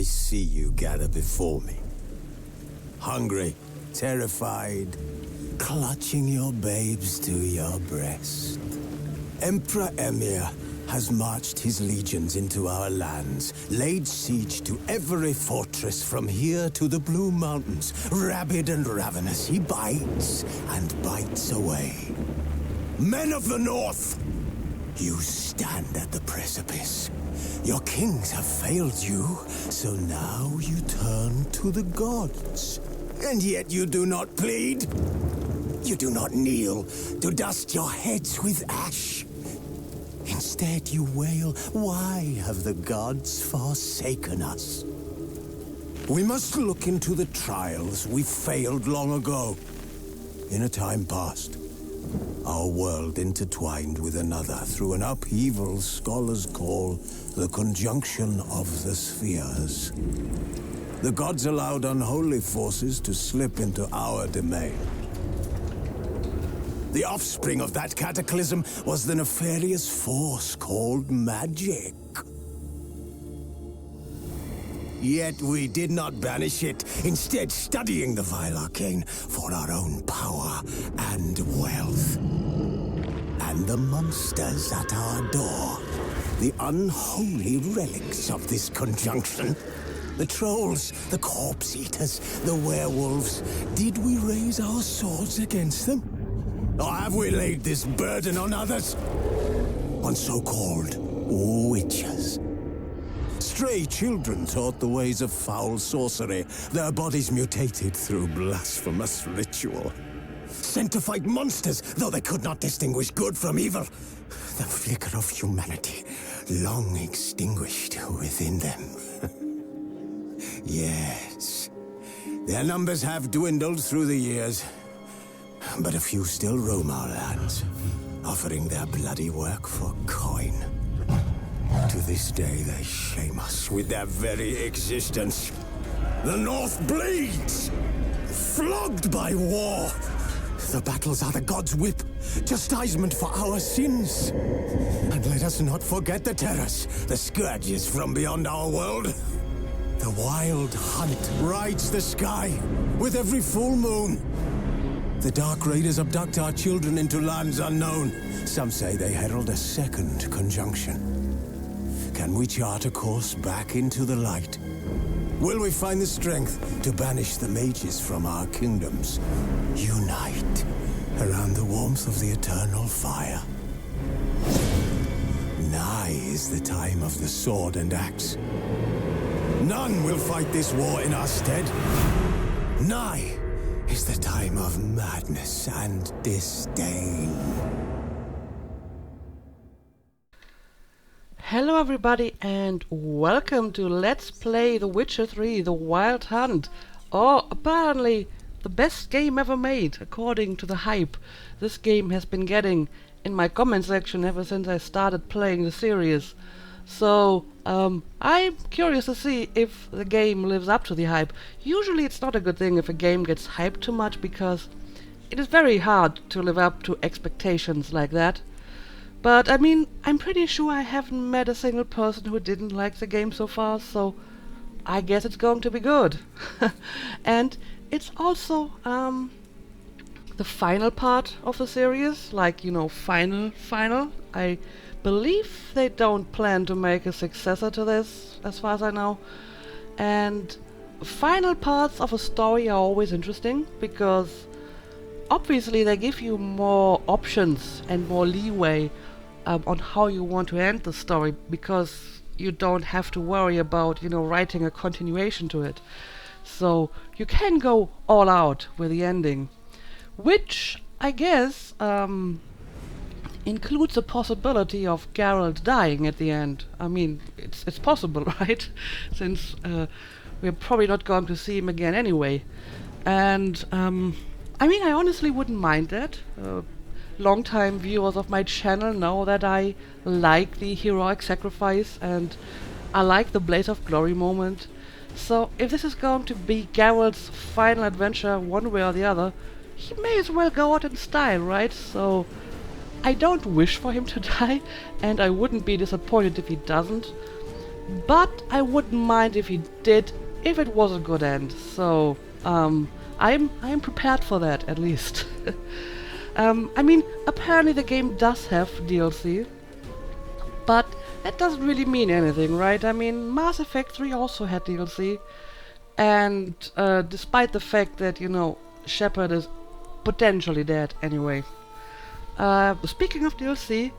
I see you gather before me. Hungry, terrified, clutching your babes to your breast. Emperor Emir has marched his legions into our lands, laid siege to every fortress from here to the Blue Mountains. Rabid and ravenous, he bites and bites away. Men of the North, you stand at the precipice. Your kings have failed you, so now you turn to the gods. And yet you do not plead. You do not kneel to dust your heads with ash. Instead you wail, why have the gods forsaken us? We must look into the trials we failed long ago. In a time past, our world intertwined with another through an upheaval scholars call the conjunction of the spheres. The gods allowed unholy forces to slip into our domain. The offspring of that cataclysm was the nefarious force called magic. Yet we did not banish it, instead studying the vile arcane for our own power and wealth. And the monsters at our door, the unholy relics of this conjunction. The trolls, the corpse eaters, the werewolves. Did we raise our swords against them? Or have we laid this burden on others? On so-called witches. Stray children taught the ways of foul sorcery, their bodies mutated through blasphemous ritual. Sent to fight monsters, though they could not distinguish good from evil. The flicker of humanity, long extinguished within them. Yes, their numbers have dwindled through the years, but a few still roam our lands, offering their bloody work for coin. To this day, they shame us with their very existence. The North bleeds, flogged by war. The battles are the gods' whip, chastisement for our sins. And let us not forget the terrors, the scourges from beyond our world. The wild hunt rides the sky with every full moon. The Dark Raiders abduct our children into lands unknown. Some say they herald a second conjunction. Can we chart a course back into the light? Will we find the strength to banish the mages from our kingdoms? Unite around the warmth of the eternal fire. Nigh is the time of the sword and axe. None will fight this war in our stead. Nigh is the time of madness and disdain. Hello everybody and welcome to Let's Play The Witcher 3 The Wild Hunt. Or apparently the best game ever made, according to the hype this game has been getting in my comment section ever since I started playing the series. So I'm curious to see if the game lives up to the hype. Usually it's not a good thing if a game gets hyped too much, because it is very hard to live up to expectations like that. But I mean, I'm pretty sure I haven't met a single person who didn't like the game so far, so I guess it's going to be good. And it's also the final part of the series, like, you know, final. I believe they don't plan to make a successor to this, as far as I know. And final parts of a story are always interesting, because obviously they give you more options and more leeway on how you want to end the story, because you don't have to worry about, you know, writing a continuation to it. So you can go all out with the ending, which I guess includes the possibility of Geralt dying at the end. I mean, it's possible, right? Since we're probably not going to see him again anyway. And I mean, I honestly wouldn't mind that. Long-time viewers of my channel know that I like the heroic sacrifice and I like the blaze of glory moment. So if this is going to be Geralt's final adventure one way or the other, he may as well go out in style, right? So I don't wish for him to die, and I wouldn't be disappointed if he doesn't. but I wouldn't mind if he did, if it was a good end. So I'm prepared for that, at least. I mean, apparently the game does have DLC, but that doesn't really mean anything, right? I mean, Mass Effect 3 also had DLC, and despite the fact that, you know, Shepard is potentially dead anyway. Speaking of DLC,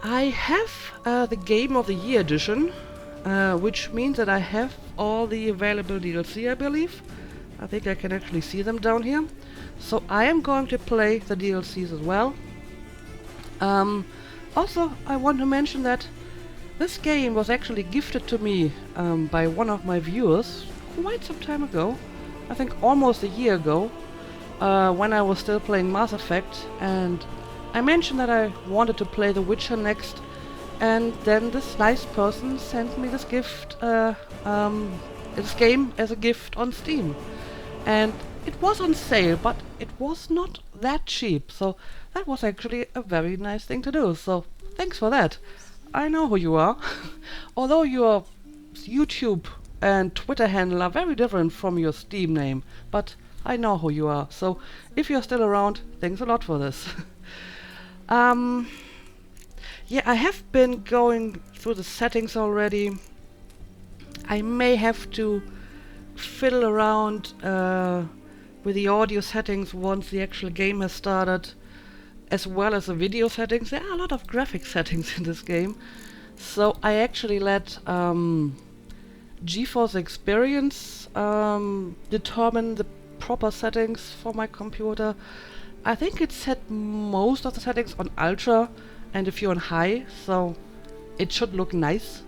I have the Game of the Year edition, which means that I have all the available DLC, I believe. I think I can actually see them down here. So I am going to play the DLCs as well. Also, I want to mention that this game was actually gifted to me by one of my viewers quite some time ago. I think almost a year ago, when I was still playing Mass Effect, and I mentioned that I wanted to play The Witcher next, and then this nice person sent me this gift, this game as a gift on Steam. And it was on sale, but it was not that cheap, so that was actually a very nice thing to do, so thanks for that. I know who you are. Although your YouTube and Twitter handle are very different from your Steam name, but I know who you are, so if you're still around, thanks a lot for this. Yeah, I have been going through the settings already. I may have to fiddle around with the audio settings once the actual game has started, as well as the video settings. There are a lot of graphic settings in this game, so I actually let GeForce Experience determine the proper settings for my computer. I think it set most of the settings on Ultra and a few on High, so it should look nice,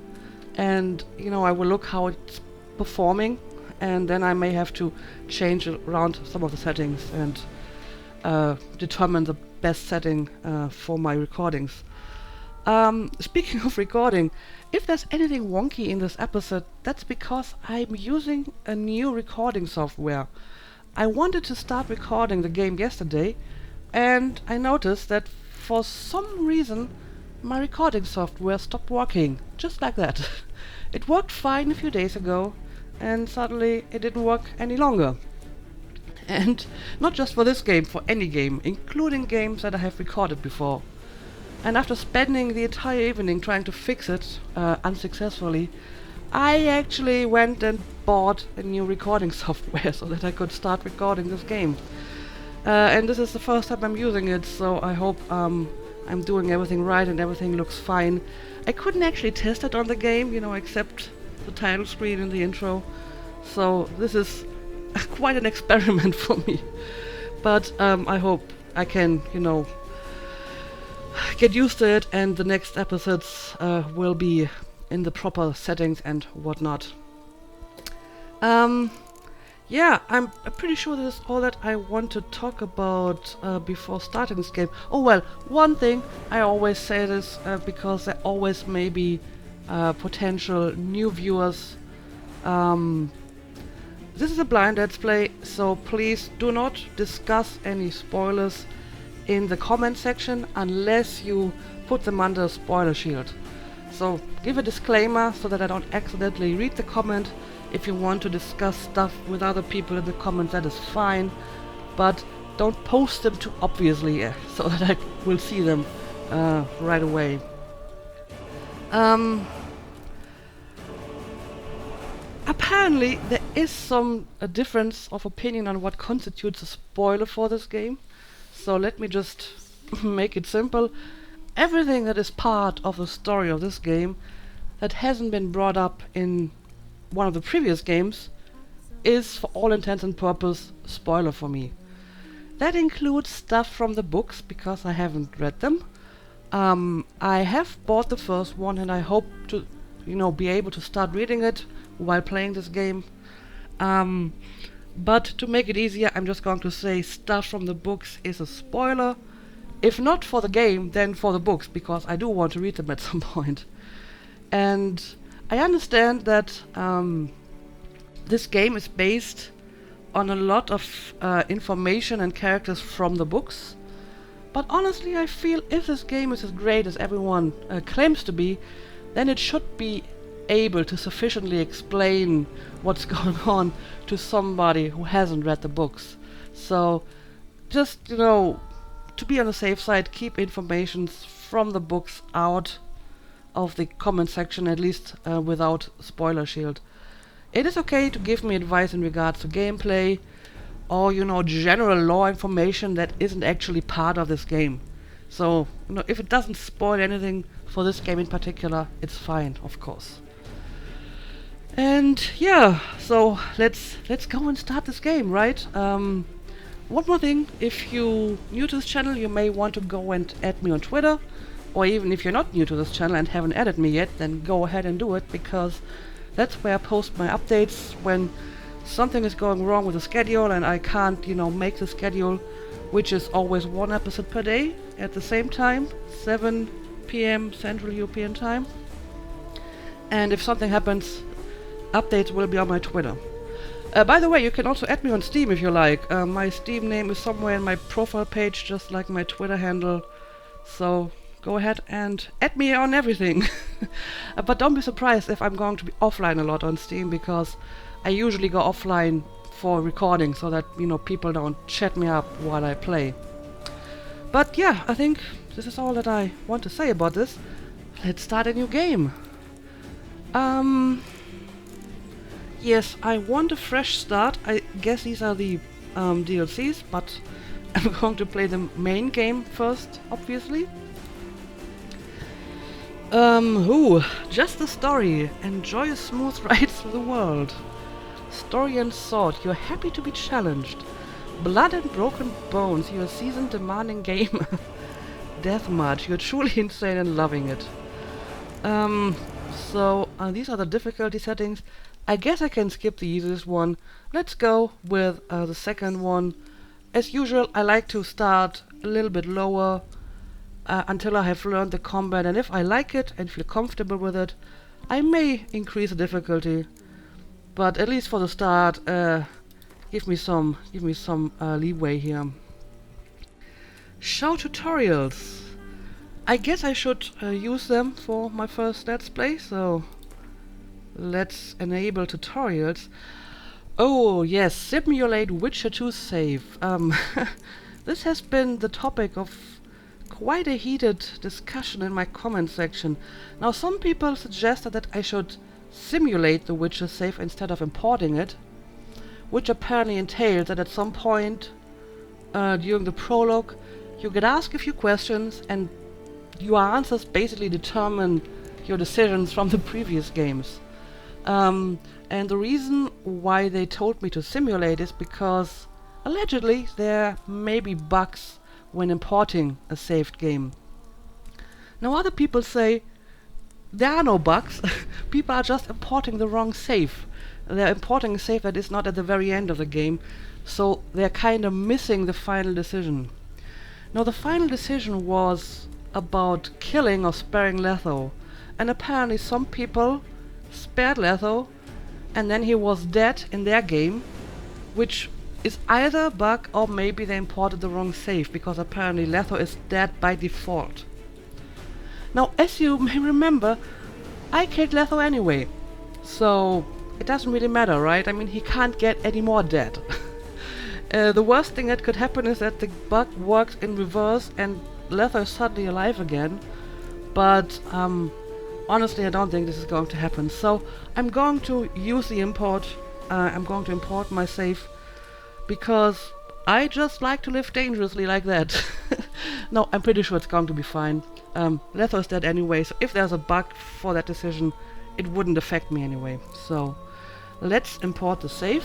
and you know, I will look how it's performing, and then I may have to change around some of the settings and determine the best setting for my recordings. Speaking of recording, if there's anything wonky in this episode, that's because I'm using a new recording software. I wanted to start recording the game yesterday, and I noticed that for some reason my recording software stopped working, just like that. It worked fine a few days ago, and suddenly it didn't work any longer. And not just for this game, for any game, including games that I have recorded before. And after spending the entire evening trying to fix it, unsuccessfully, I actually went and bought a new recording software so that I could start recording this game. And this is the first time I'm using it, so I hope I'm doing everything right and everything looks fine. I couldn't actually test it on the game, you know, except the title screen and the intro. So this is quite an experiment for me. But I hope I can, you know, get used to it, and the next episodes will be in the proper settings and whatnot. Yeah, I'm pretty sure this is all that I want to talk about before starting this game. Oh well, one thing, I always say this because there always may be potential new viewers. This is a blind Let's Play, so please do not discuss any spoilers in the comment section unless you put them under a spoiler shield. So give a disclaimer so that I don't accidentally read the comment. If you want to discuss stuff with other people in the comments, that is fine, but don't post them too obviously so that I will see them right away. Apparently there is some difference of opinion on what constitutes a spoiler for this game. So let me just make it simple. Everything that is part of the story of this game that hasn't been brought up in one of the previous games is, for all intents and purposes, spoiler for me. That includes stuff from the books, because I haven't read them. I have bought the first one, and I hope to, you know, be able to start reading it while playing this game. But to make it easier, I'm just going to say stuff from the books is a spoiler. If not for the game, then for the books, because I do want to read them at some point. And I understand that this game is based on a lot of information and characters from the books. But honestly, I feel if this game is as great as everyone claims to be, then it should be able to sufficiently explain what's going on to somebody who hasn't read the books. So just, to be on the safe side, keep information from the books out of the comment section, at least without spoiler shield. It is okay to give me advice in regards to gameplay or, general lore information that isn't actually part of this game. So, if it doesn't spoil anything for this game in particular, it's fine, of course. And yeah, so let's go and start this game, right? One more thing, if you're new to this channel, you may want to go and add me on Twitter, or even if you're not new to this channel and haven't added me yet, then go ahead and do it, because that's where I post my updates when something is going wrong with the schedule and I can't, make the schedule, which is always one episode per day at the same time, 7 p.m. Central European Time. And if something happens, updates will be on my Twitter. By the way, you can also add me on Steam if you like. My Steam name is somewhere in my profile page, just like my Twitter handle. So go ahead and add me on everything. But don't be surprised if I'm going to be offline a lot on Steam, because I usually go offline for recording so that, people don't chat me up while I play. But yeah, I think this is all that I want to say about this. Let's start a new game. Yes, I want a fresh start. I guess these are the DLCs, but I'm going to play the main game first, obviously. Just the story. Enjoy a smooth ride through the world. Story and sword. You're happy to be challenged. Blood and broken bones. You're a seasoned, demanding gamer. Deathmatch. You're truly insane and loving it. So these are the difficulty settings. I guess I can skip the easiest one. Let's go with the second one. As usual, I like to start a little bit lower until I have learned the combat, and if I like it and feel comfortable with it, I may increase the difficulty. But at least for the start, give me some leeway here. Show tutorials. I guess I should use them for my first Let's Play, so let's enable tutorials. Oh yes, simulate Witcher 2 save. This has been the topic of quite a heated discussion in my comment section. Now some people suggested that I should simulate the Witcher save instead of importing it, which apparently entails that at some point during the prologue you get asked a few questions and your answers basically determine your decisions from the previous games. And the reason why they told me to simulate is because allegedly there may be bugs when importing a saved game. Now other people say there are no bugs. People are just importing the wrong save. They're importing a save that is not at the very end of the game, so they're kind of missing the final decision. Now the final decision was about killing or sparing Letho, and apparently some people spared Letho and then he was dead in their game, which is either a bug or maybe they imported the wrong save, because apparently Letho is dead by default. Now as you may remember, I killed Letho anyway, so it doesn't really matter, right? I mean, he can't get any more dead. The worst thing that could happen is that the bug works in reverse and Letho is suddenly alive again, but honestly I don't think this is going to happen. So I'm going to use the import. I'm going to import my save because I just like to live dangerously like that. No, I'm pretty sure it's going to be fine. Letho is dead anyway, so if there's a bug for that decision, it wouldn't affect me anyway. So let's import the save.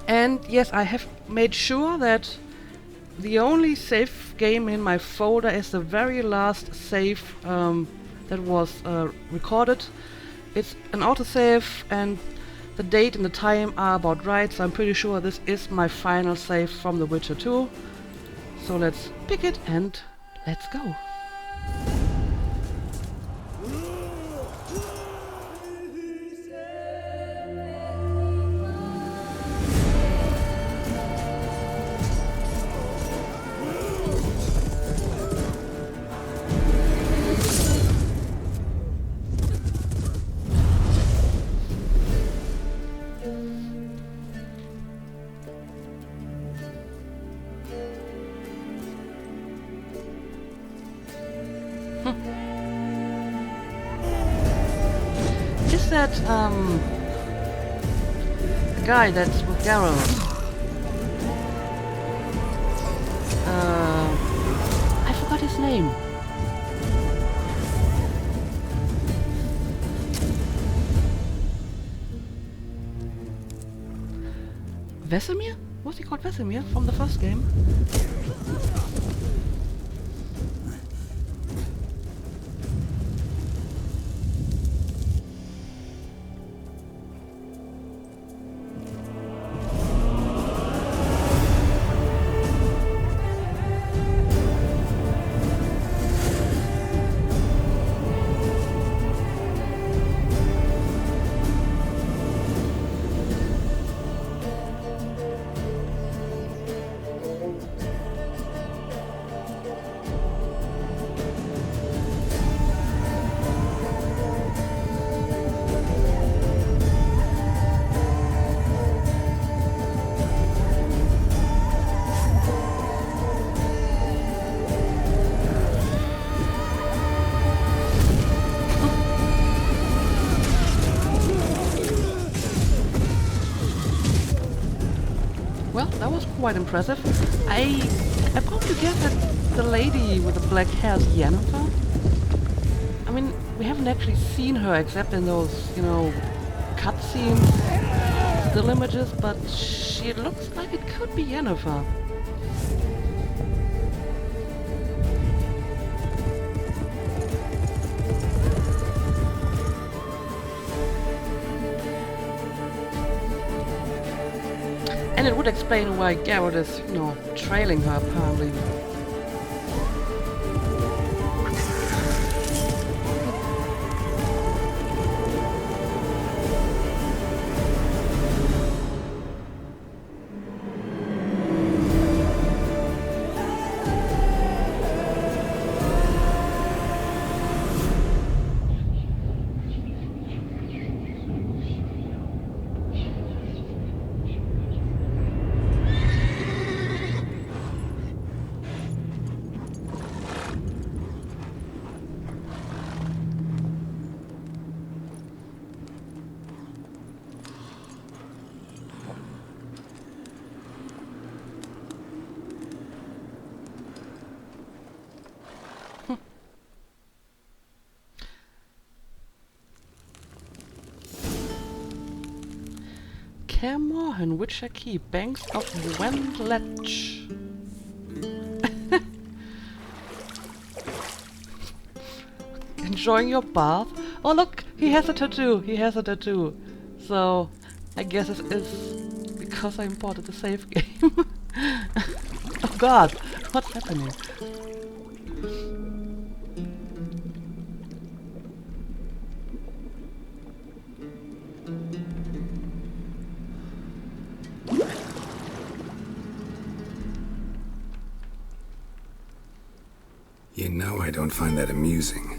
And yes, I have made sure that the only save game in my folder is the very last save that was recorded. It's an autosave and the date and the time are about right, so I'm pretty sure this is my final save from The Witcher 2. So let's pick it and let's go. that guy that's with Geralt? I forgot his name. Vesemir? Was he called Vesemir from the first game? Well, that was quite impressive. I've come to guess that the lady with the black hair is Yennefer. I mean, we haven't actually seen her except in those, you know, cutscenes, still images, but she looks like it could be Yennefer. And it would explain why Geralt is, you know, trailing her apparently. Kaer Morhen, Witcher Keep, Banks of Wenlech. Enjoying your bath? Oh look, he has a tattoo. He has a tattoo. So, I guess it is because I imported the save game. Oh god, what's happening? You know I don't find that amusing.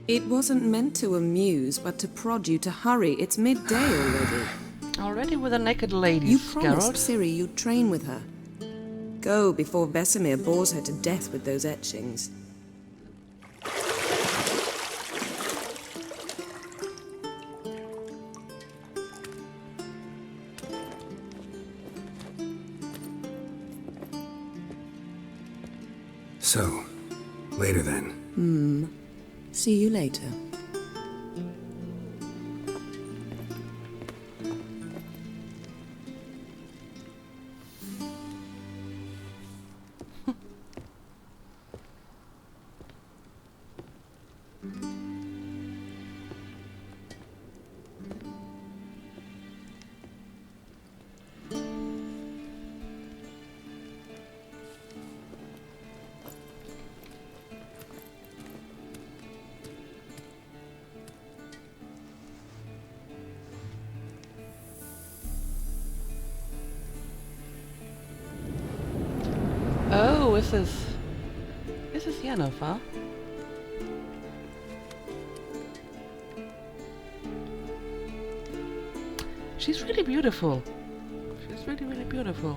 It wasn't meant to amuse, but to prod you to hurry. It's midday already. Already with a naked lady, You promised Geralt. Ciri you'd train with her. Go before Vesemir bores her to death with those etchings. So, later then. See you later. Oh, is this Yennefer? She's really beautiful. She's really, really beautiful.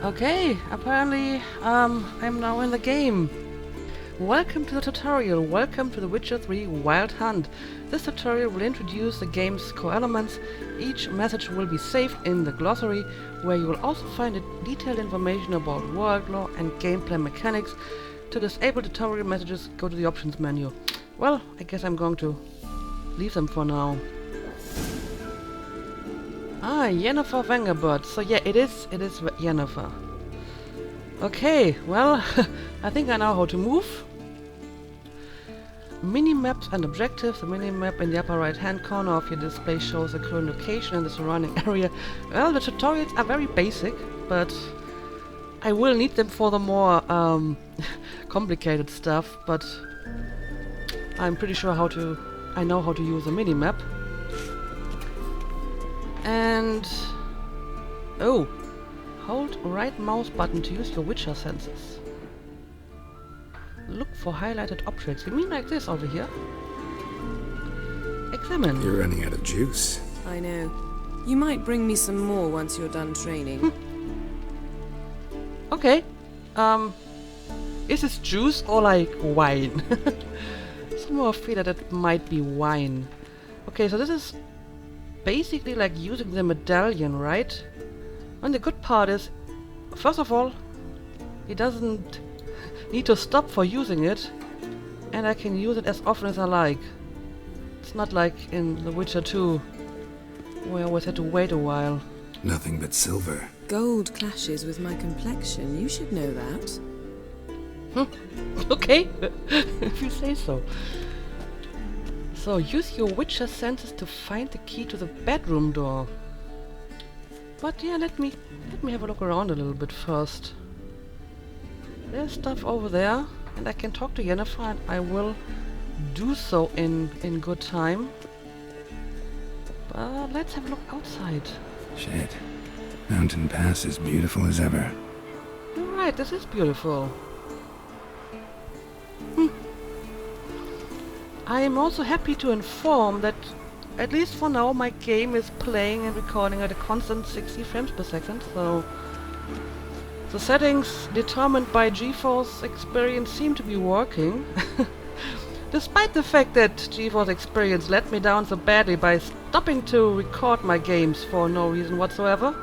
Okay, apparently I'm now in the game. Welcome to the tutorial. Welcome to The Witcher 3 Wild Hunt. This tutorial will introduce the game's core elements. Each message will be saved in the glossary, where you will also find detailed information about world lore and gameplay mechanics. To disable tutorial messages, go to the options menu. Well, I guess I'm going to leave them for now. Ah, Yennefer Vengerbird. So yeah, it is Yennefer. Okay, well, I think I know how to move. Mini-maps and objectives. The mini-map in the upper right-hand corner of your display shows the current location and the surrounding area. Well, the tutorials are very basic, but I will need them for the more complicated stuff, but I'm pretty sure I know how to use a mini-map. And... oh! Hold right mouse button to use your Witcher senses. Look for highlighted objects. You mean like this over here? Examine. You're running out of juice. I know. You might bring me some more once you're done training. Okay. Is this juice or like wine? Somehow I feel that it might be wine. Okay, so this is basically like using the medallion, right? And the good part is, first of all, it doesn't need to stop for using it, and I can use it as often as I like. It's not like in The Witcher 2, where I always had to wait a while. Nothing but silver. Gold clashes with my complexion. You should know that. Okay, if you say so. So use your Witcher senses to find the key to the bedroom door. But yeah, let me have a look around a little bit first. There's stuff over there, and I can talk to Yennefer, and I will do so in good time. But let's have a look outside. Shit. Mountain Pass is beautiful as ever. You're right, this is beautiful. I am also happy to inform that, at least for now, my game is playing and recording at a constant 60 frames per second, so the settings determined by GeForce Experience seem to be working. Despite the fact that GeForce Experience let me down so badly by stopping to record my games for no reason whatsoever.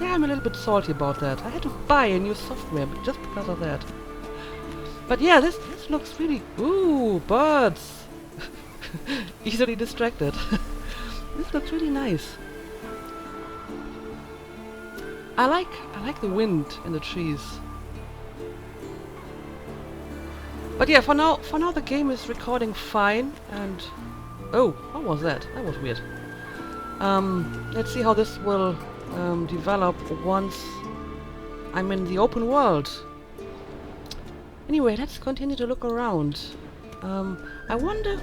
Yeah, I'm a little bit salty about that. I had to buy a new software just because of that. But yeah, this looks really... ooh, birds! Easily distracted. This looks really nice. I like the wind in the trees. But yeah, for now the game is recording fine, and oh, what was that? That was weird. Let's see how this will develop once I'm in the open world. Anyway, let's continue to look around. I wonder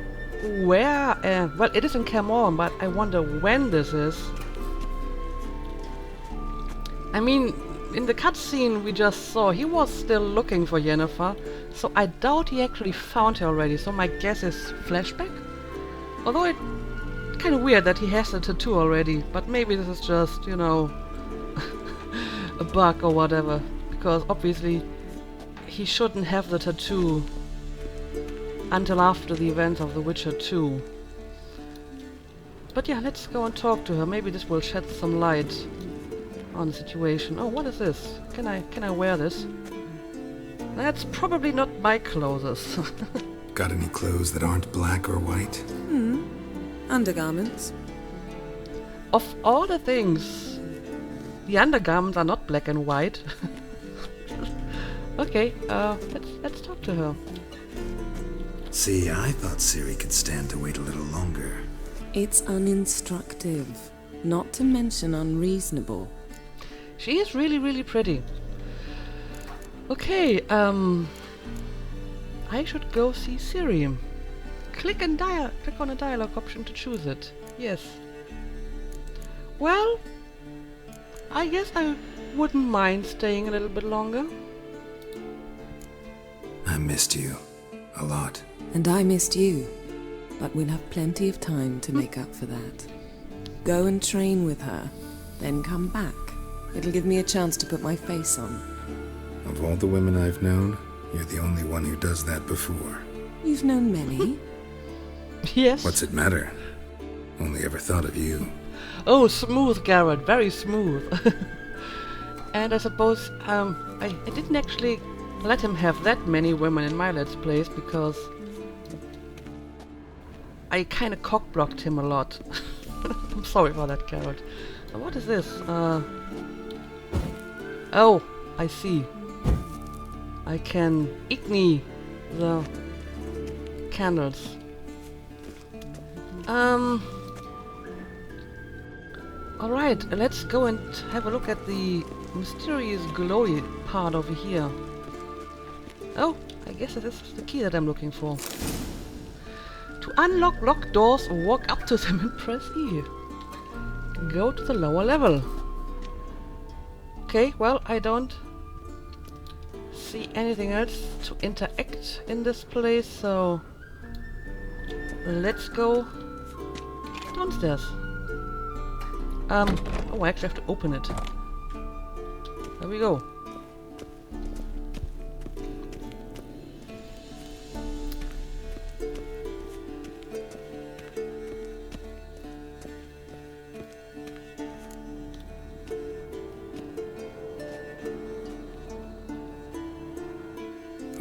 where... well, it is in Kaer Morhen, but I wonder when this is. I mean, in the cutscene we just saw, he was still looking for Yennefer, so I doubt he actually found her already, so my guess is flashback? Although it's kind of weird that he has the tattoo already, but maybe this is just, you know, a bug or whatever, because obviously he shouldn't have the tattoo until after the events of The Witcher 2. But yeah, let's go and talk to her. Maybe this will shed some light on the situation. Oh, what is this? Can I wear this? That's probably not my clothes. Got any clothes that aren't black or white? Undergarments. Of all the things, the undergarments are not black and white. Okay, let's talk to her. See, I thought Ciri could stand to wait a little longer. It's uninstructive, not to mention unreasonable. She is really, really pretty. Okay, I should go see Ciri. Click on a dialogue option to choose it. Yes. Well, I guess I wouldn't mind staying a little bit longer. I missed you. A lot. And I missed you. But we'll have plenty of time to make up for that. Go and train with her, then come back. It'll give me a chance to put my face on. Of all the women I've known, you're the only one who does that before. You've known many. Yes. What's it matter? Only ever thought of you. Oh, smooth, Garrett, very smooth. And I suppose I didn't actually let him have that many women in my Let's Plays because I kind of cock-blocked him a lot. I'm sorry for that, Garrett. What is this? Oh, I see. I can ignite the candles. Alright, let's go and have a look at the mysterious glowy part over here. Oh, I guess this is the key that I'm looking for. To unlock locked doors, walk up to them and press E. Go to the lower level. Okay, well, I don't see anything else to interact in this place, so let's go downstairs. Oh, I actually have to open it. There we go.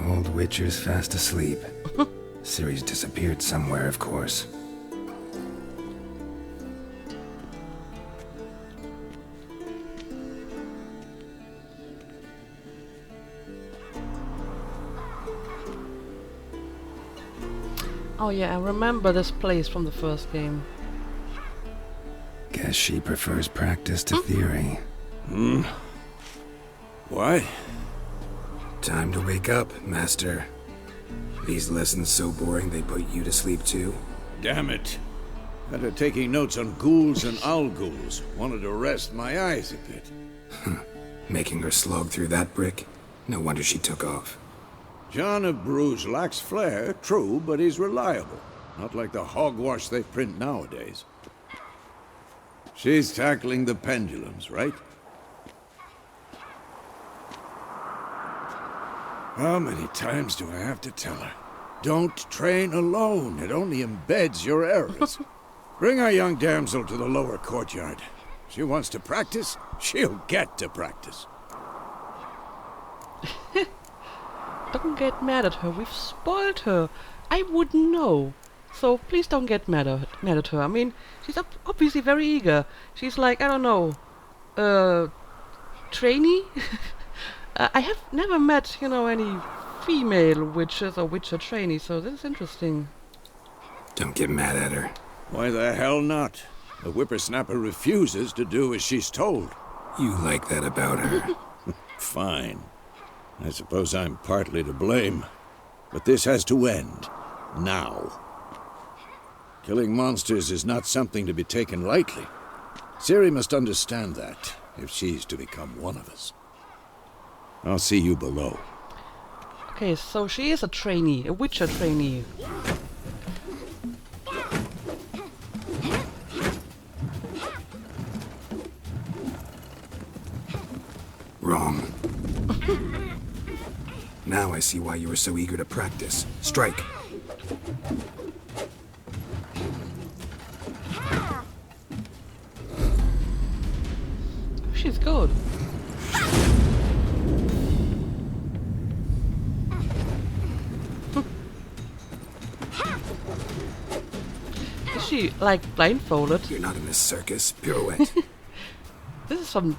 Old Witcher's fast asleep. Ciri's disappeared somewhere, of course. Oh yeah, I remember this place from the first game. Guess she prefers practice to theory. Why? Time to wake up, Master. These lessons so boring they put you to sleep too? Damn it. After taking notes on ghouls and owl ghouls, wanted to rest my eyes a bit. Making her slog through that brick? No wonder she took off. John of Bruges lacks flair, true, but he's reliable. Not like the hogwash they print nowadays. She's tackling the pendulums, right? How many times do I have to tell her? Don't train alone. It only embeds your errors. Bring our young damsel to the lower courtyard. She wants to practice, she'll get to practice. Don't get mad at her, we've spoiled her. I wouldn't know. So please don't get mad at her. I mean, she's obviously very eager. She's like, I don't know, trainee? I have never met, you know, any female witches or witcher trainees, so this is interesting. Don't get mad at her. Why the hell not? The whippersnapper refuses to do as she's told. You like that about her. Fine. I suppose I'm partly to blame. But this has to end. Now. Killing monsters is not something to be taken lightly. Ciri must understand that, if she's to become one of us. I'll see you below. Okay, so she is a trainee, a witcher trainee. Wrong. Now I see why you were so eager to practice. Strike. She's good. Is she, like, blindfolded? You're not in this circus. Pirouette. This is some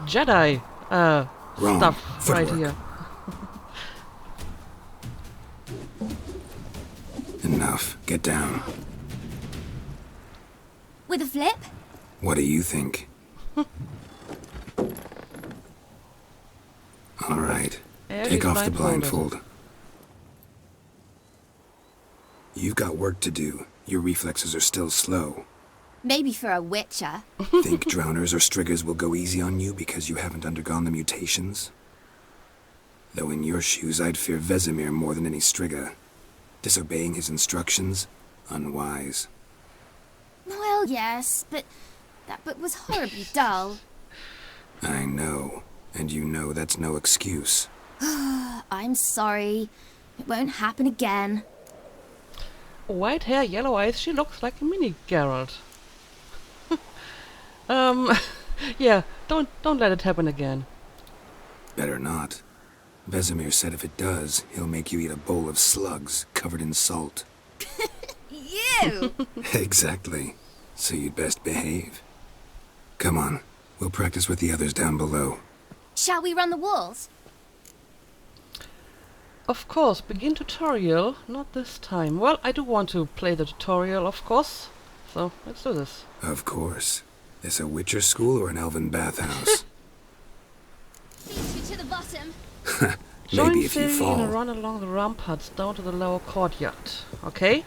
Jedi Wrong. stuff right Footwork. here. Enough. Get down. With a flip? What do you think? All right. Yeah, Take she's off the blindfolded. blindfold. You've got work to do. Your reflexes are still slow. Maybe for a witcher. Think drowners or striggers will go easy on you because you haven't undergone the mutations? Though in your shoes, I'd fear Vesemir more than any strigger. Disobeying his instructions? Unwise. Well, yes, but that book was horribly dull. I know. And you know that's no excuse. I'm sorry. It won't happen again. White hair, yellow eyes, she looks like a mini Geralt. Yeah, don't let it happen again. Better not. Vesemir said if it does, he'll make you eat a bowl of slugs covered in salt. You! Exactly. So you'd best behave. Come on. We'll practice with the others down below. Shall we run the walls? Of course, begin tutorial. Not this time. Well, I do want to play the tutorial, of course. So, let's do this. Of course. This a Witcher school or an elven bathhouse? Leads you to the bottom. Join Maybe if you Ciri in a fall. run along the ramparts down to the lower courtyard. Okay?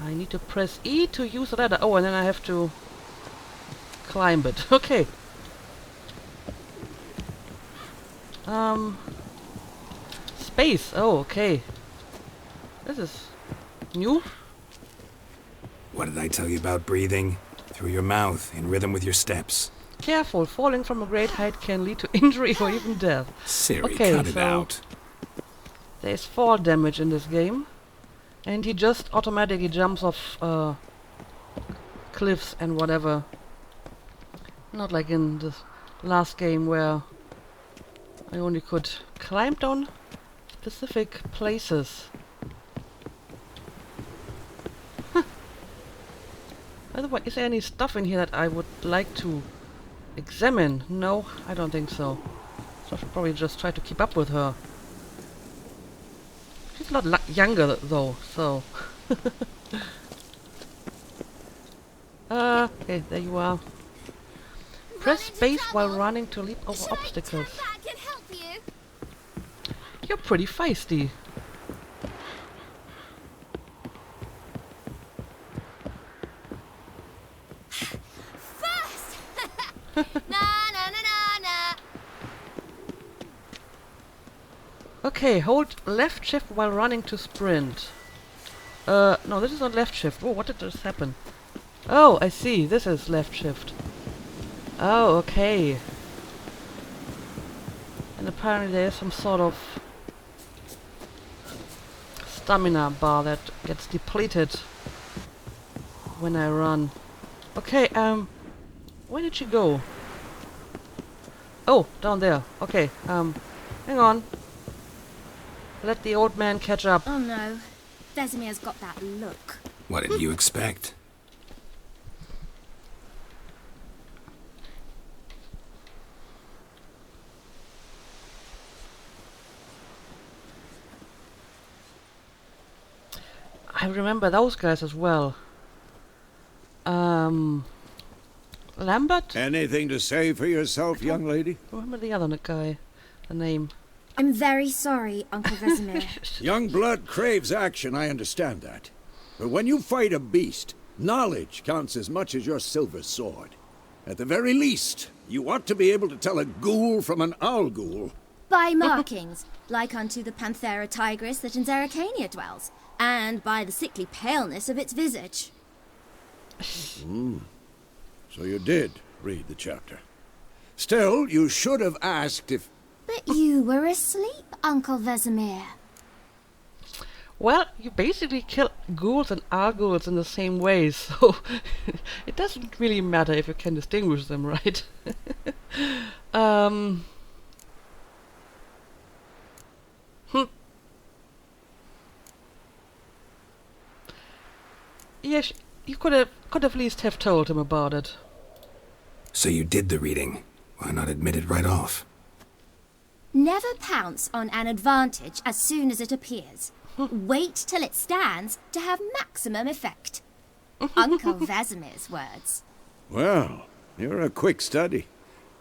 I need to press E to use the ladder. Oh, and then I have to climb it. Okay. Space. Oh, okay. This is new. What did I tell you about breathing? Through your mouth, in rhythm with your steps. Careful, falling from a great height can lead to injury or even death. Ciri, Okay, cut it so- out. There's fall damage in this game. And he just automatically jumps off cliffs and whatever. Not like in the last game where I only could climb down specific places. By the way, is there any stuff in here that I would like to examine? No, I don't think so. So I should probably just try to keep up with her. She's a lot younger though, so... okay, there you are. Press space while running to leap over obstacles. Should I turn back and help you? You're pretty feisty. First! Na na na na na. Okay, hold left shift while running to sprint. No, this is not left shift. Oh, what did just happen? Oh, I see. This is left shift. Oh, okay. And apparently there's some sort of stamina bar that gets depleted when I run. Okay, where did she go? Oh, down there. Okay, hang on. Let the old man catch up. Oh no. Vesemir's got that look. What did you expect? I remember those guys as well. Lambert? Anything to say for yourself, young lady? Remember the other guy? The name. I'm very sorry, Uncle Vesemir. Young blood craves action, I understand that. But when you fight a beast, knowledge counts as much as your silver sword. At the very least, you ought to be able to tell a ghoul from an owl ghoul. By markings, like unto the Panthera tigris that in Zerrikania dwells, and by the sickly paleness of its visage. So you did read the chapter. Still, you should have asked if... But you were asleep, Uncle Vesemir. Well, you basically kill ghouls and arguls in the same way, so it doesn't really matter if you can distinguish them, right? Yes, you could have at least have told him about it. So you did the reading. Why not admit it right off? Never pounce on an advantage as soon as it appears. Wait till it stands to have maximum effect. Uncle Vesemir's words. Well, you're a quick study.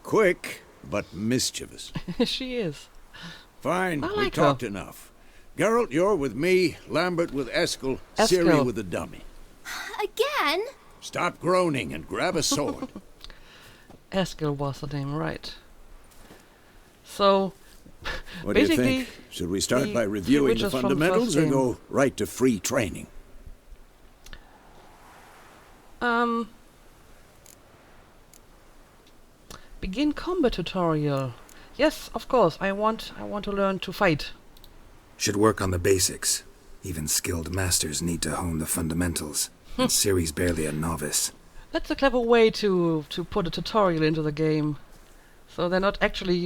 Quick, but mischievous. She is. Fine, I we like her. talked enough. Geralt, you're with me, Lambert with Eskel, Ciri Eskel. with the dummy. Again? Stop groaning and grab a sword. Eskel was the name, right. So, What do you Basically, think? Should we start the by reviewing the witches from the fundamentals first or go right to free training? Begin combat tutorial. Yes, of course. I want to learn to fight. Should work on the basics. Even skilled masters need to hone the fundamentals. And Ciri's barely a novice. That's a clever way to put a tutorial into the game. So they're not actually,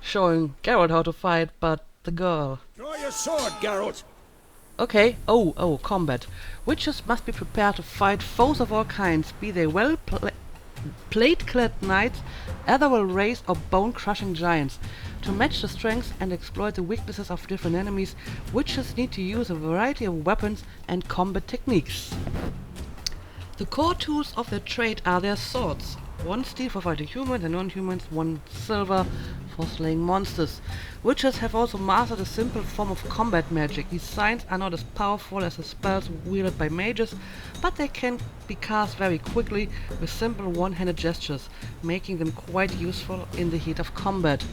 showing Geralt how to fight, but the girl. Draw your sword, Geralt! Okay. Oh, combat. Witches must be prepared to fight foes of all kinds, be they plate-clad knights, ethereal race, or bone-crushing giants. To match the strengths and exploit the weaknesses of different enemies, witches need to use a variety of weapons and combat techniques. The core tools of their trade are their swords. 1 steel for fighting humans and non-humans, 1 silver for slaying monsters. Witches have also mastered a simple form of combat magic. These signs are not as powerful as the spells wielded by mages, but they can be cast very quickly with simple one-handed gestures, making them quite useful in the heat of combat.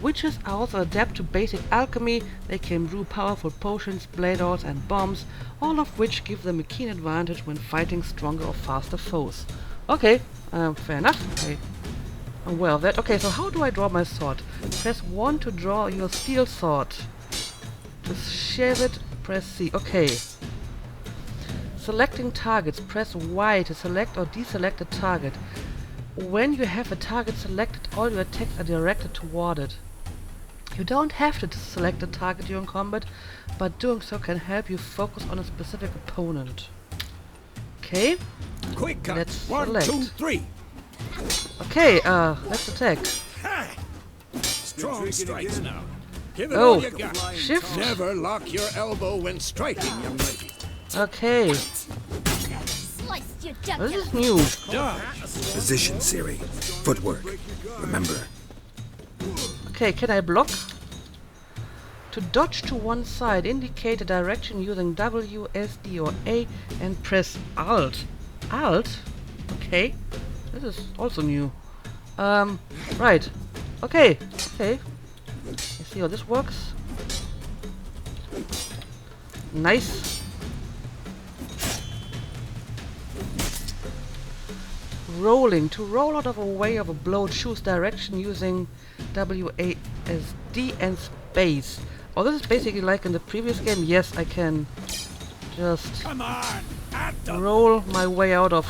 Witches are also adept to basic alchemy. They can brew powerful potions, blade arts and bombs, all of which give them a keen advantage when fighting stronger or faster foes. Okay, fair enough. I'm aware of that. Okay, so how do I draw my sword? Press 1 to draw your steel sword. To shave it, press C. Okay. Selecting targets, press Y to select or deselect a target. When you have a target selected, all your attacks are directed toward it. You don't have to select a target during combat, but doing so can help you focus on a specific opponent. Okay, Quick cut! Let's 1, select. 2, 3! okay, let's attack. Strong strikes now. Give it Oh, all you got. shift. Never lock your elbow when striking, young lady. Okay, Sliced your this jugular. is new. Dodge! Position, Ciri. Footwork. Remember, Okay, can I block? To dodge to one side, indicate a direction using W, S, D or A and press Alt. Alt? Okay, this is also new. Right. Okay, okay. Let's see how this works. Nice. Rolling. To roll out of a way of a blow, choose direction using WASD and space. Oh, this is basically like in the previous game. Yes, I can just Come on! At the roll my way out of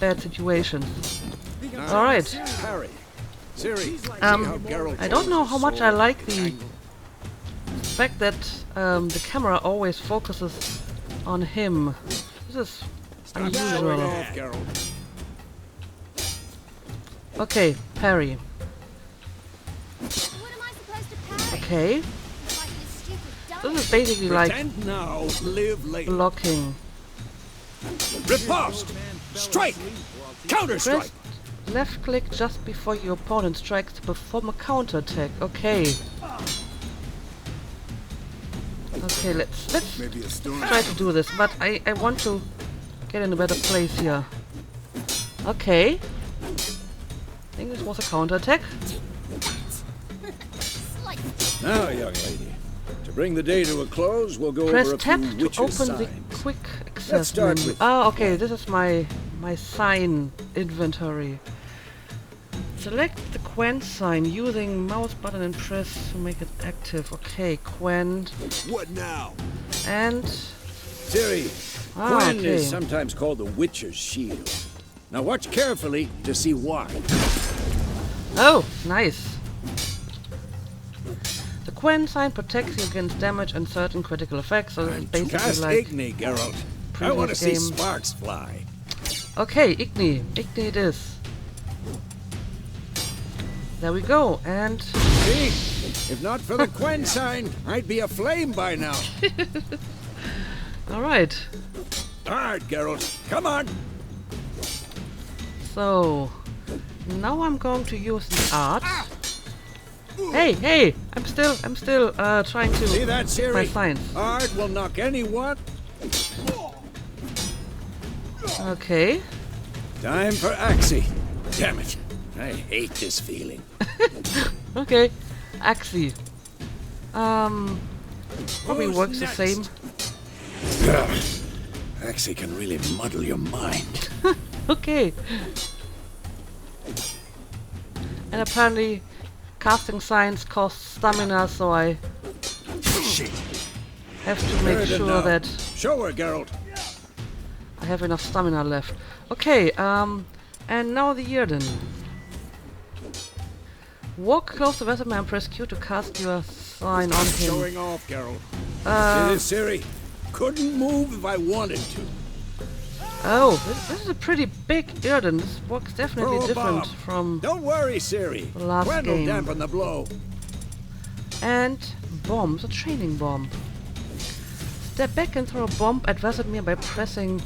bad situations. Alright. Harry. Ciri, see Um, how Geralt I don't know how much I sword like at the angle? fact that the camera always focuses on him. This is Showing unusual. off, Geralt. Okay, parry. What am I supposed to parry? Okay, Fight this stupid this dog? is basically like Pretend now, live later. blocking. Riposte! Strike! Counter strike! Press left click just before your opponent strikes to perform a counter attack. Okay. Okay, let's try to do this, but I want to get in a better place here. Okay. I think this was a counter attack. Sliced. Now, young lady, to bring the day to a close, we'll go Press over a tab few to witches' open the signs. quick access Let's start menu. with- Ah, okay, this is my sign inventory. Select the Quen sign using mouse button and press to make it active. Okay, Quen What now? and Ciri, Ah, Quen okay. is sometimes called the Witcher's Shield. Now watch carefully to see why. oh, nice. The Quen sign protects you against damage and certain critical effects. So this is basically Cast like Igni, Geralt. I want to previous see game. sparks fly. okay, Igni it is. There we go, and See? If not for the Quen sign, I'd be aflame by now. all right. Hard, Geralt. Come on. So now I'm going to use the art. Hey, I'm still trying to See that, get my Ciri? signs. Ard will knock anyone. Okay. Time for Axie. Damn it. I hate this feeling. Okay. Axie. Probably Who's works next? the same. Axie can really muddle your mind. Okay. And apparently casting signs costs stamina, so I Shit. have to make Heard it sure now. that Show her, Geralt. I have enough stamina left. Okay, and now the Earden. Walk close to Vesemir and press Q to cast your sign on him. Showing off, Geralt. It is Ciri. Couldn't move if I wanted to. Oh, this is a pretty big Earden. This walk's definitely Throw a different bomb. from... Don't worry, Ciri. The last Gwen will game. dampen the blow. And bombs, a training bomb. Step back and throw a bomb at Vesemir by pressing...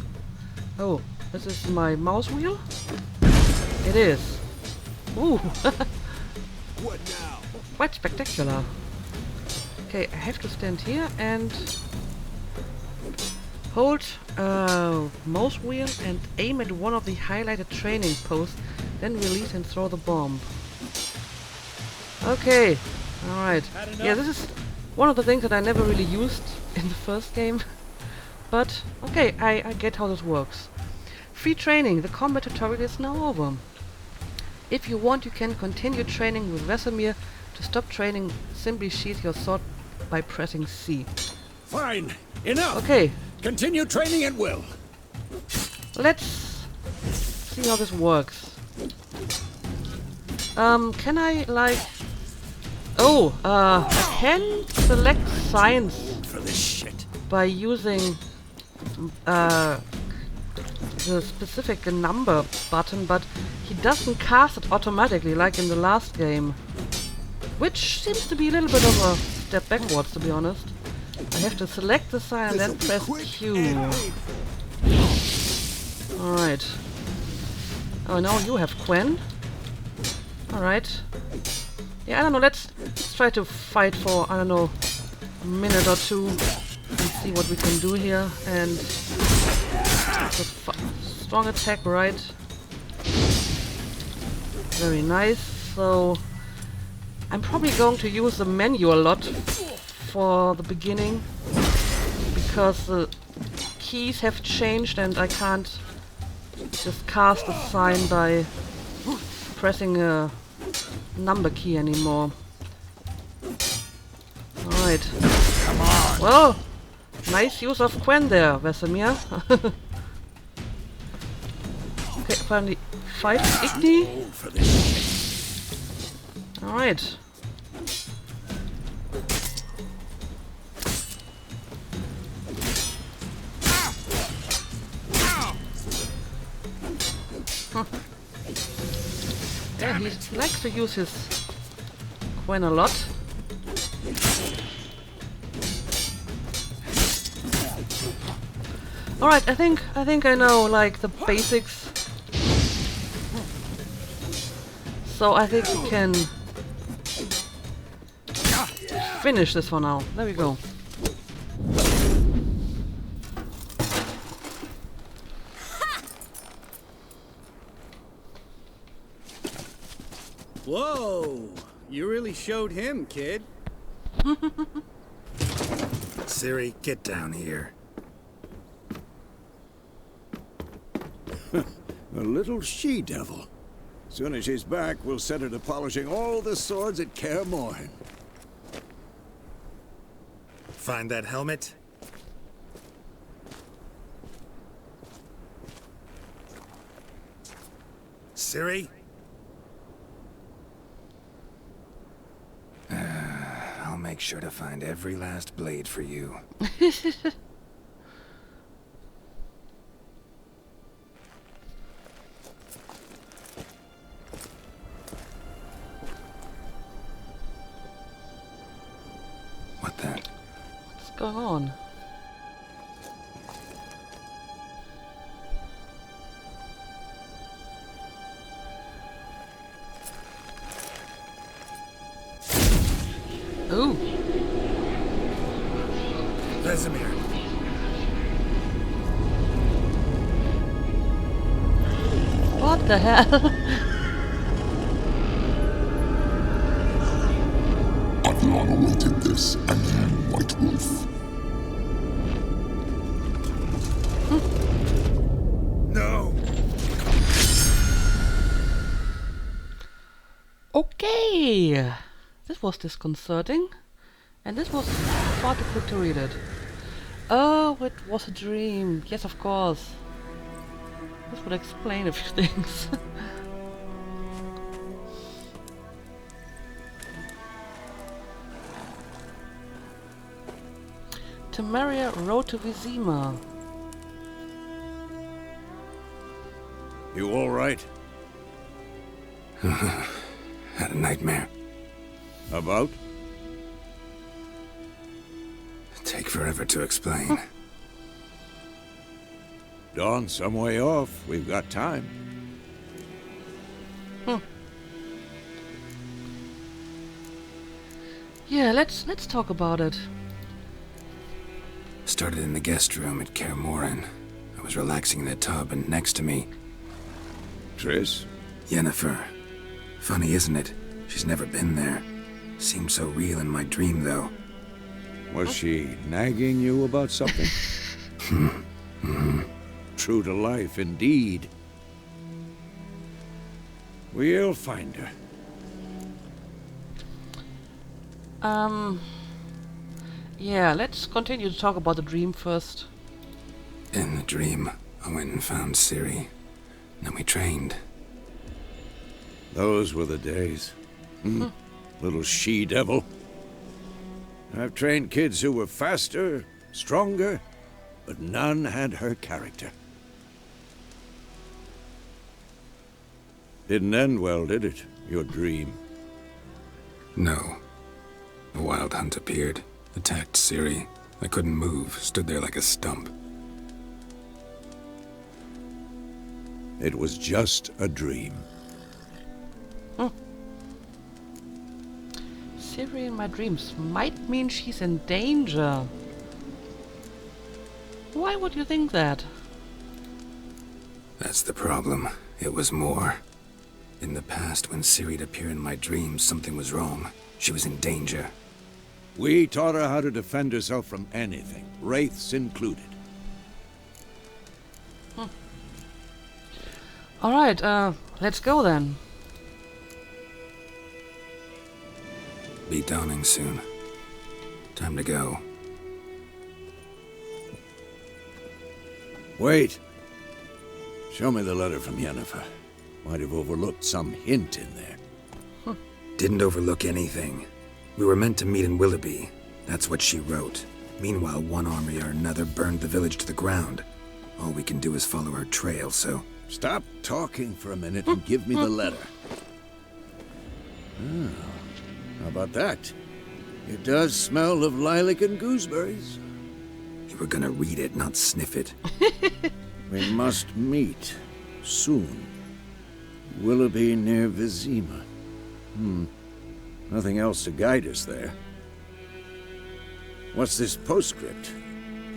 Oh, this is my mouse wheel? It is. Ooh, What now? quite spectacular. Okay, I have to stand here and hold mouse wheel and aim at one of the highlighted training posts, then release and throw the bomb. Okay, alright. Yeah, this is one of the things that I never really used in the first game. But, okay, I get how this works. Free training. The combat tutorial is now over. If you want, you can continue training with Vesemir. To stop training, simply sheath your sword by pressing C. Fine. Enough. Okay, Continue training at will. let's see how this works. Can I, like... Oh, I can select signs For this shit. by using the specific number button, but he doesn't cast it automatically like in the last game. Which seems to be a little bit of a step backwards, to be honest. I have to select the sign and then press Q. Alright. Oh, now you have Gwen. Alright. Yeah, I don't know, let's try to fight for, I don't know, a minute or two and see what we can do here. And it's a strong attack, right? Very nice. So I'm probably going to use the menu a lot for the beginning because the keys have changed and I can't just cast a sign by pressing a number key anymore. Alright. Come on. Well, nice use of Gwen there, Vesemir. Okay, apparently 580. Oh, for this shit. Alright. Huh. Yeah, he likes to use his Gwen a lot. Alright, I think I know like the basics. So I think we can finish this for now. There we go. Whoa! You really showed him, kid. Ciri, get down here. A little she-devil. Soon as she's back, we'll set her to polishing all the swords at Kaer Morhen. Find that helmet? Ciri? I'll make sure to find every last blade for you. What the? What's going on? Ooh. Vesemir. What the hell? Theon awaited this, and then White Wolf. No! Okay, this was disconcerting, and this was far too quick to read it. Oh, it was a dream. Yes, of course. This would explain a few things. Temeria Road to Vizima. You all right? Had a nightmare. About? Take forever to explain. Dawn some way off. We've got time. Yeah, let's talk about it. Started in the guest room at Kaer Morhen. I was relaxing in the tub, and next to me, Triss? Yennefer. Funny, isn't it? She's never been there. Seemed so real in my dream, though. Was she nagging you about something? True to life, indeed. We'll find her. Yeah, let's continue to talk about the dream first. In the dream, I went and found Ciri. Then we trained. Those were the days. Little she-devil. I've trained kids who were faster, stronger, but none had her character. Didn't end well, did it? Your dream? No. A wild hunt appeared, attacked Ciri. I couldn't move, stood there like a stump. It was just a dream. Ciri in my dreams might mean she's in danger. Why would you think that? That's the problem. It was more. In the past, when Ciri'd appear in my dreams, something was wrong. She was in danger. We taught her how to defend herself from anything, wraiths included. Alright, let's go then. Be dawning soon. Time to go. Wait. Show me the letter from Yennefer. Might have overlooked some hint in there. Didn't overlook anything. We were meant to meet in Willoughby. That's what she wrote. Meanwhile, one army or another burned the village to the ground. All we can do is follow her trail, so... Stop talking for a minute and give me the letter. How about that? It does smell of lilac and gooseberries. You were gonna read it, not sniff it. We must meet. Soon. Willoughby near Vizima. Nothing else to guide us there. What's this postscript?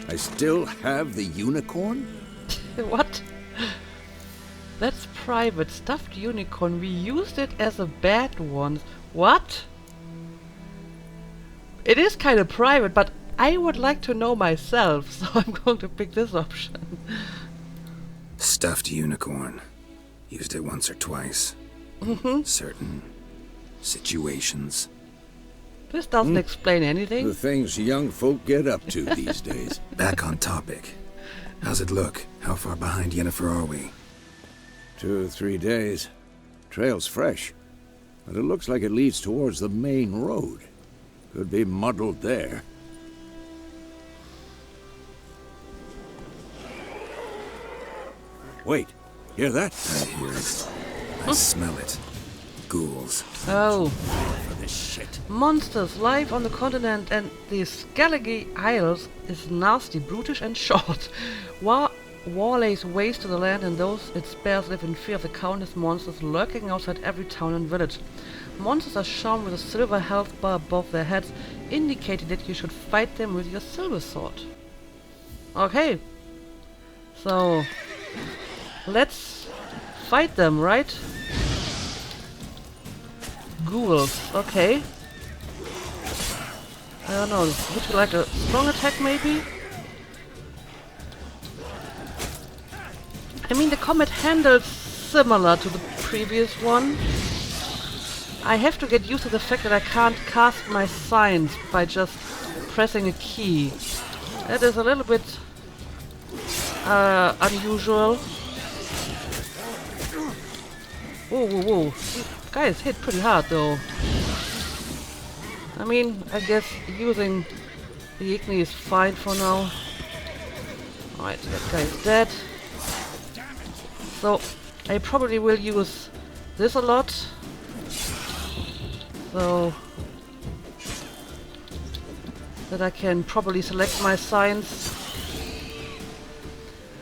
I still have the unicorn? What? That's private. Stuffed unicorn. We used it as a bad one. What? It is kind of private, but I would like to know myself, so I'm going to pick this option. Stuffed unicorn. Used it once or twice. Certain situations. This doesn't explain anything. The things young folk get up to these days. Back on topic. How's it look? How far behind Yennefer are we? 2 or 3 days. Trail's fresh, but it looks like it leads towards the main road. Could be muddled there. Wait, hear that? I hear it. I smell it. Ghouls. Oh. For this shit. Monsters live on the continent, and the Skellige Isles is nasty, brutish and short. War lays waste to the land, and those it spares live in fear of the countless monsters lurking outside every town and village. Monsters are shown with a silver health bar above their heads, indicating that you should fight them with your silver sword. Okay. So, let's fight them, right? Ghouls, okay. I don't know. Would you like a strong attack, maybe? I mean, the combat handles similar to the previous one. I have to get used to the fact that I can't cast my signs by just pressing a key. That is a little bit unusual. Whoa, whoa, whoa. These guys hit pretty hard, though. I mean, I guess using the Igni is fine for now. Alright, that guy is dead. So, I probably will use this a lot. So that I can properly select my signs.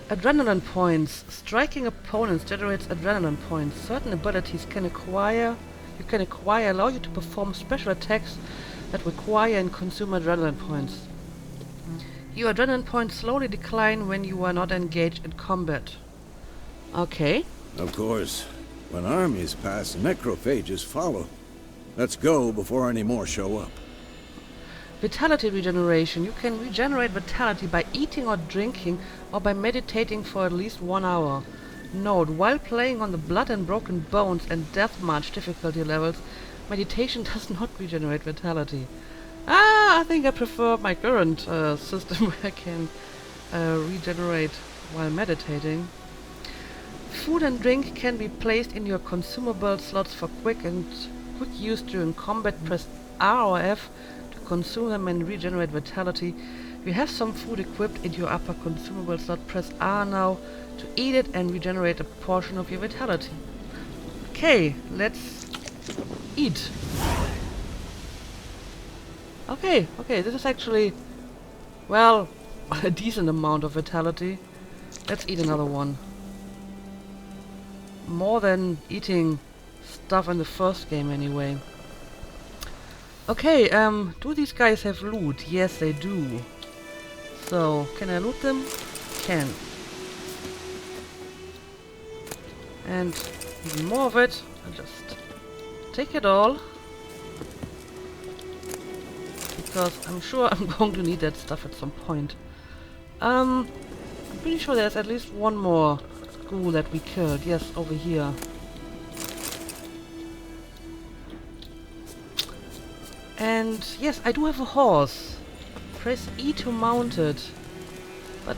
Adrenaline points. Striking opponents generates adrenaline points. Certain abilities you can acquire allow you to perform special attacks that require and consume adrenaline points. Your adrenaline points slowly decline when you are not engaged in combat. Okay. Of course, when armies pass, necrophages follow. Let's go before any more show up. Vitality regeneration. You can regenerate vitality by eating or drinking or by meditating for at least 1 hour. Note, while playing on the Blood and Broken Bones and Deathmatch difficulty levels, meditation does not regenerate vitality. I think I prefer my current system where I can regenerate while meditating. Food and drink can be placed in your consumable slots for quick use during combat. Press R or F to consume them and regenerate vitality. If you have some food equipped in your upper consumable slot, press R now to eat it and regenerate a portion of your vitality. Okay, let's eat. Okay, this is actually, well, a decent amount of vitality. Let's eat another one. More than eating stuff in the first game anyway. Okay, do these guys have loot? Yes, they do. So, can I loot them? Can. And even more of it. I'll just take it all. Because I'm sure I'm going to need that stuff at some point. I'm pretty sure there's at least one more ghoul that we killed. Yes, over here. And yes, I do have a horse. Press E to mount it. But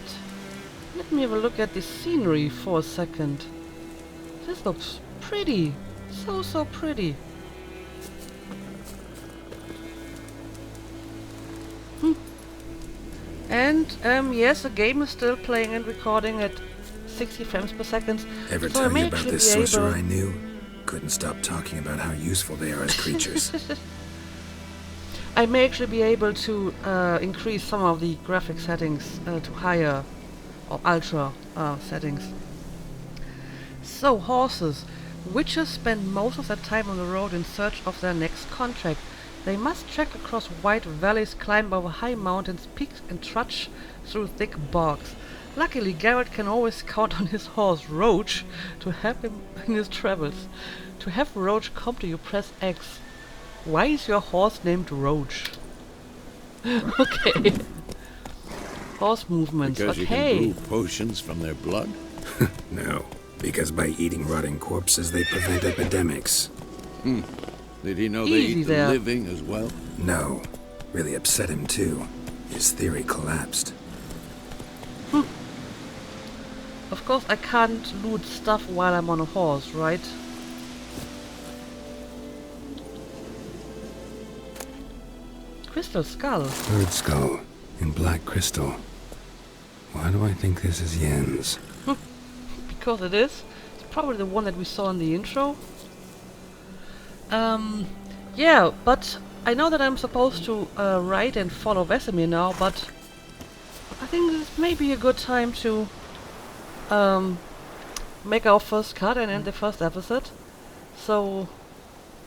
let me have a look at the scenery for a second. This looks pretty. So pretty. And yes, the game is still playing and recording at 60 frames per second. Ever So I tell may you about actually this be able- sorcerer I knew? Couldn't stop talking about how useful they are as creatures. I may actually be able to increase some of the graphic settings to higher or ultra settings. So, horses. Witches spend most of their time on the road in search of their next contract. They must trek across wide valleys, climb over high mountains, peaks, and trudge through thick bogs. Luckily, Garrett can always count on his horse, Roach, to help him in his travels. To have Roach come to you, press X. Why is your horse named Roach? Okay. Horse movements. Because you Okay. can brew potions from their blood? No, because by eating rotting corpses they prevent epidemics. Did he know they Easy eat the there. living as well? No, really upset him too. His theory collapsed. Of course, I can't loot stuff while I'm on a horse, right? Crystal skull. Bird skull in black crystal. Why do I think this is Yen's? Because it is. It's probably the one that we saw in the intro. Yeah, but I know that I'm supposed to write and follow Vesemir now, but I think this may be a good time to make our first cut and end the first episode. So,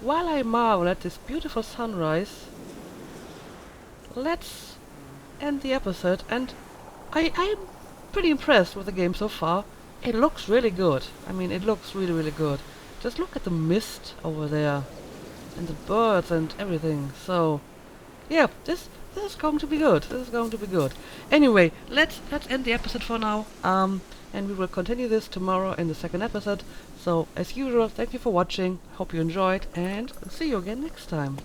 while I marvel at this beautiful sunrise, let's end the episode. And I'm pretty impressed with the game so far. It looks really good. I mean, it looks really good. Just look at the mist over there. And the birds and everything. So, yeah, this is going to be good. This is going to be good. Anyway, let's end the episode for now. And we will continue this tomorrow in the second episode. So, as usual, thank you for watching. Hope you enjoyed, and see you again next time.